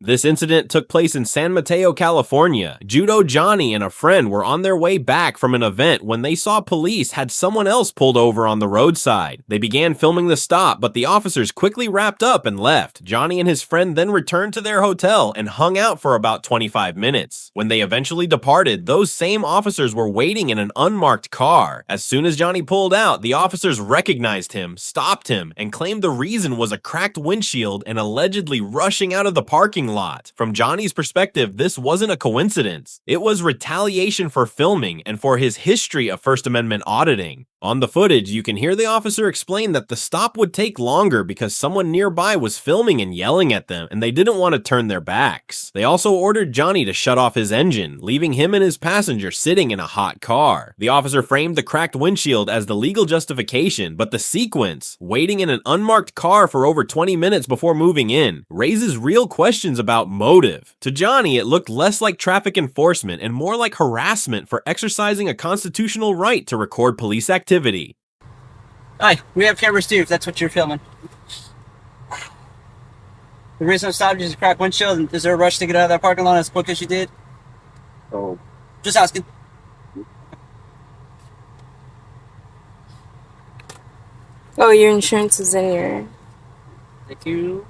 This incident took place in San Mateo, California. Judo Johnny and a friend were on their way back from an event when they saw police had someone else pulled over on the roadside. They began filming the stop, but the officers quickly wrapped up and left. Johnny and his friend then returned to their hotel and hung out for about 25 minutes. When they eventually departed, those same officers were waiting in an unmarked car. As soon as Johnny pulled out, the officers recognized him, stopped him, and claimed the reason was a cracked windshield and allegedly rushing out of the parking lot. From Johnny's perspective, this wasn't a coincidence. It was retaliation for filming and for his history of First Amendment auditing. On the footage, you can hear the officer explain that the stop would take longer because someone nearby was filming and yelling at them, and they didn't want to turn their backs. They also ordered Johnny to shut off his engine, leaving him and his passenger sitting in a hot car. The officer framed the cracked windshield as the legal justification, but the sequence, waiting in an unmarked car for over 20 minutes before moving in, raises real questions about motive. To Johnny, it looked less like traffic enforcement and more like harassment for exercising a constitutional right to record police activity. Hi, we have cameras too, if that's what you're filming. The reason I stopped you is a cracked windshield, and is there a rush to get out of that parking lot as quick as you did? Oh. Just asking. Oh, your insurance is in your... Thank you.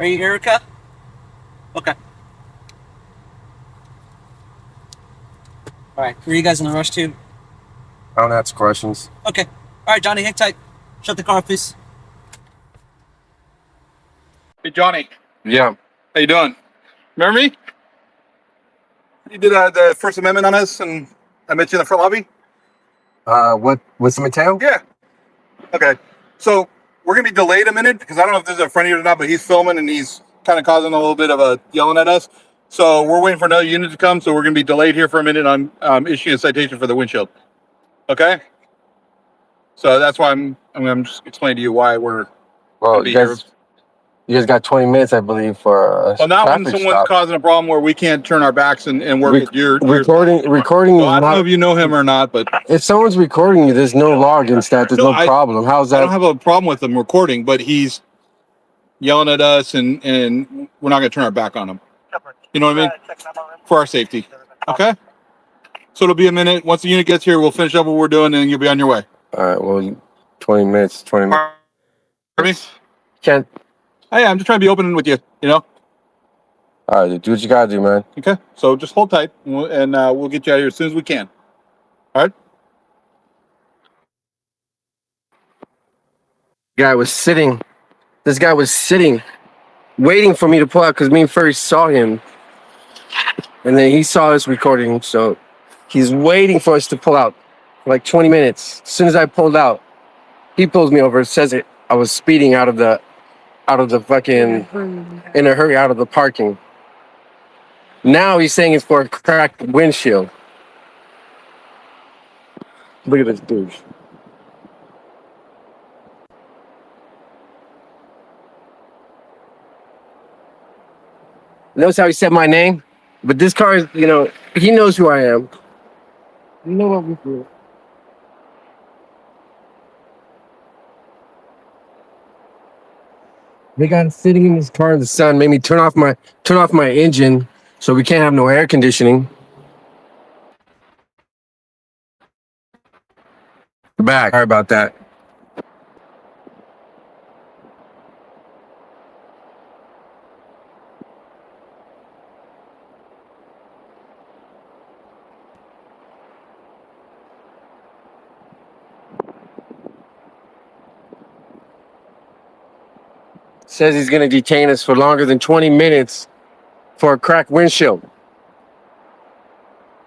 Are you Erica? Okay. Alright, were you guys in a rush too? I don't ask questions. Okay. Alright, Johnny, hang tight. Shut the car, please. Hey, Johnny. Yeah. How you doing? Remember me? You did the First Amendment on us, and I met you in the front lobby? With San Mateo? Yeah. Okay. So, we're going to be delayed a minute, because I don't know if this is a friend of yours or not, but he's filming, and he's kind of causing a little bit of a yelling at us. So, we're waiting for another unit to come, so we're going to be delayed here for a minute on issuing a citation for the windshield. Okay? So, that's why I'm going to just explain to you why we're Well, gonna be here. you guys got 20 minutes, I believe, for Well, now when traffic someone's stop. causing a problem where we can't turn our backs and work at your Recording So I don't know not, if you know him or not, but if someone's recording you, there's no login stat, there's No, no problem. How's I don't that? have a problem with him recording, but he's yelling at us and we're not going to turn our back on him. You know what I mean? For our safety. Okay? So it'll be a minute. Once the unit gets here, we'll finish up what we're doing and you'll be on your way. All right, well, 20 minutes, 20 minutes. Pardon me? Can't. Hey, I'm just trying to be open with you, you know? All right, do what you gotta do, man. Okay? So just hold tight and we'll get you out of here as soon as we can. All right? This guy was sitting, waiting for me to pull out because me and Furry saw him. And then he saw us recording, so he's waiting for us to pull out for like 20 minutes. As soon as I pulled out, he pulls me over, says it. I was speeding out of the fucking, in a hurry, out of the parking. Now he's saying it's for a cracked windshield. Look at this douche. Notice how he said my name? But this car is, you know, he knows who I am. You know what we do. They got us sitting in this car in the sun, made me turn off my engine so we can't have no air conditioning. Back. Sorry about that. Says he's going to detain us for longer than 20 minutes for a cracked windshield.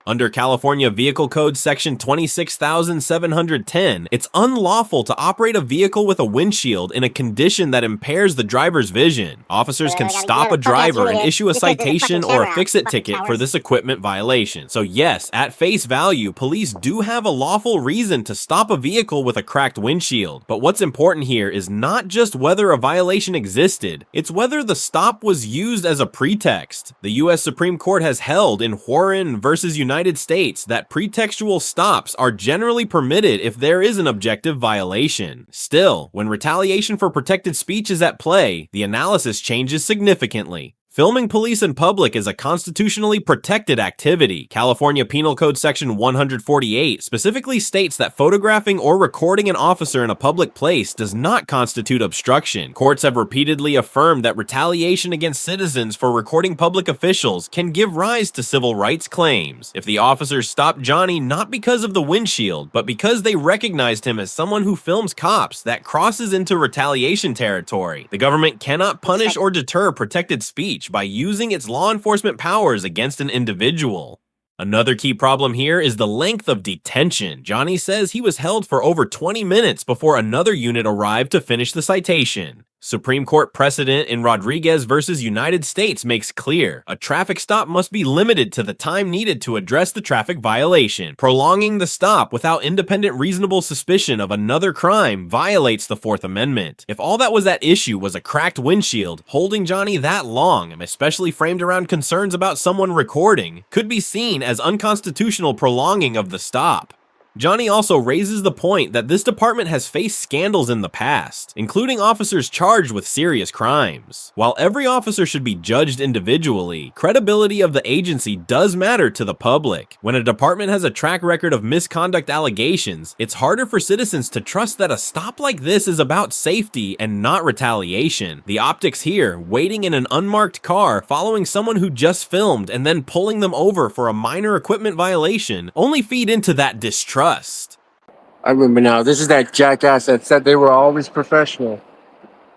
Under California Vehicle Code Section 26,710, it's unlawful to operate a vehicle with a windshield in a condition that impairs the driver's vision. Officers can stop a driver and issue a citation or a fix-it ticket for this equipment violation. So yes, at face value, police do have a lawful reason to stop a vehicle with a cracked windshield. But what's important here is not just whether a violation existed, it's whether the stop was used as a pretext. The U.S. Supreme Court has held in Warren versus United United States that pretextual stops are generally permitted if there is an objective violation. Still, when retaliation for protected speech is at play, the analysis changes significantly. Filming police in public is a constitutionally protected activity. California Penal Code Section 148 specifically states that photographing or recording an officer in a public place does not constitute obstruction. Courts have repeatedly affirmed that retaliation against citizens for recording public officials can give rise to civil rights claims. If the officers stopped Johnny not because of the windshield, but because they recognized him as someone who films cops, that crosses into retaliation territory. The government cannot punish or deter protected speech by using its law enforcement powers against an individual. Another key problem here is the length of detention. Johnny says he was held for over 20 minutes before another unit arrived to finish the citation. Supreme Court precedent in Rodriguez versus United States makes clear a traffic stop must be limited to the time needed to address the traffic violation. Prolonging the stop without independent reasonable suspicion of another crime violates the Fourth Amendment. If all that was at issue was a cracked windshield, holding Johnny that long, especially framed around concerns about someone recording, could be seen as unconstitutional prolonging of the stop. Johnny also raises the point that this department has faced scandals in the past, including officers charged with serious crimes. While every officer should be judged individually, credibility of the agency does matter to the public. When a department has a track record of misconduct allegations, it's harder for citizens to trust that a stop like this is about safety and not retaliation. The optics here, waiting in an unmarked car, following someone who just filmed and then pulling them over for a minor equipment violation, only feed into that distrust. I remember now. This is that jackass that said they were always professional.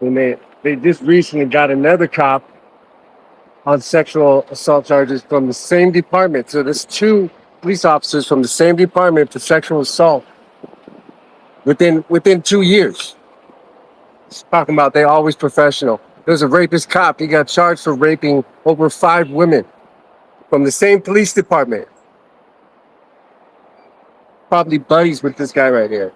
And they just recently got another cop on sexual assault charges from the same department. So there's two police officers from the same department for sexual assault within 2 years. Just talking about they always professional. There's a rapist cop. He got charged for raping over 5 women from the same police department. Probably buddies with this guy right here.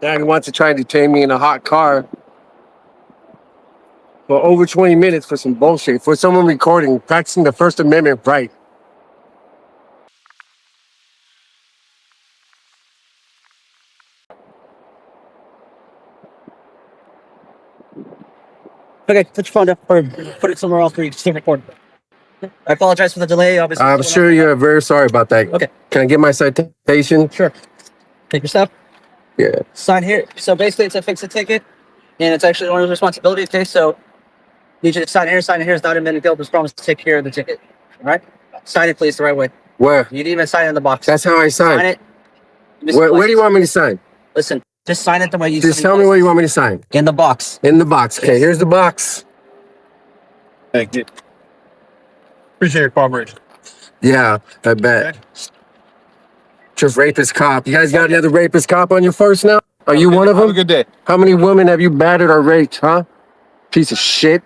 Now he wants to try and detain me in a hot car for over 20 minutes for some bullshit. For someone recording, practicing the First Amendment right. Okay, put your phone down or put it somewhere else where you can still record. I apologize for the delay. Obviously, I'm sure you're very sorry about that. Okay. Can I get my citation? Sure. Take your stuff. Yeah. Sign here. So basically, it's a fix-it ticket, and it's actually owner's responsibility. Okay, so need you to sign here. Sign it here. It's not a minute deal. Just promise to take care of the ticket. All right. Sign it, please, the right way. Where? You didn't even sign it in the box. That's how I sign. Sign it. Where do you want me to sign? Listen, just sign it the way you. Just tell me where you want me to sign. In the box. In the box. Okay, here's the box. Thank you. Appreciate your cooperation. Yeah, I bet. Just rapist cop. You guys got another rapist cop on your force now? Are you one of them? Have a good day. How many women have you battered or raped, huh? Piece of shit.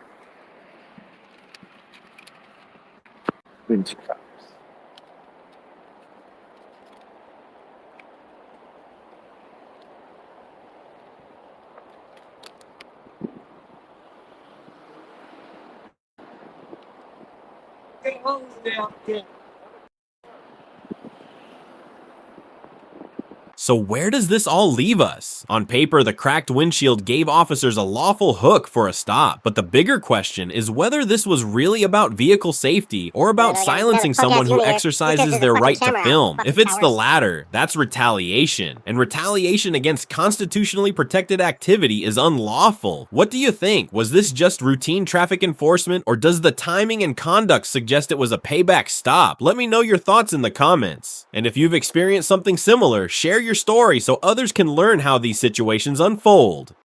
So where does this all leave us? On paper, the cracked windshield gave officers a lawful hook for a stop, but the bigger question is whether this was really about vehicle safety or about silencing someone who exercises their right to film. If it's the latter, that's retaliation, and retaliation against constitutionally protected activity is unlawful. What do you think? Was this just routine traffic enforcement, or does the timing and conduct suggest it was a payback stop? Let me know your thoughts in the comments. And if you've experienced something similar, share your story so others can learn how these situations unfold.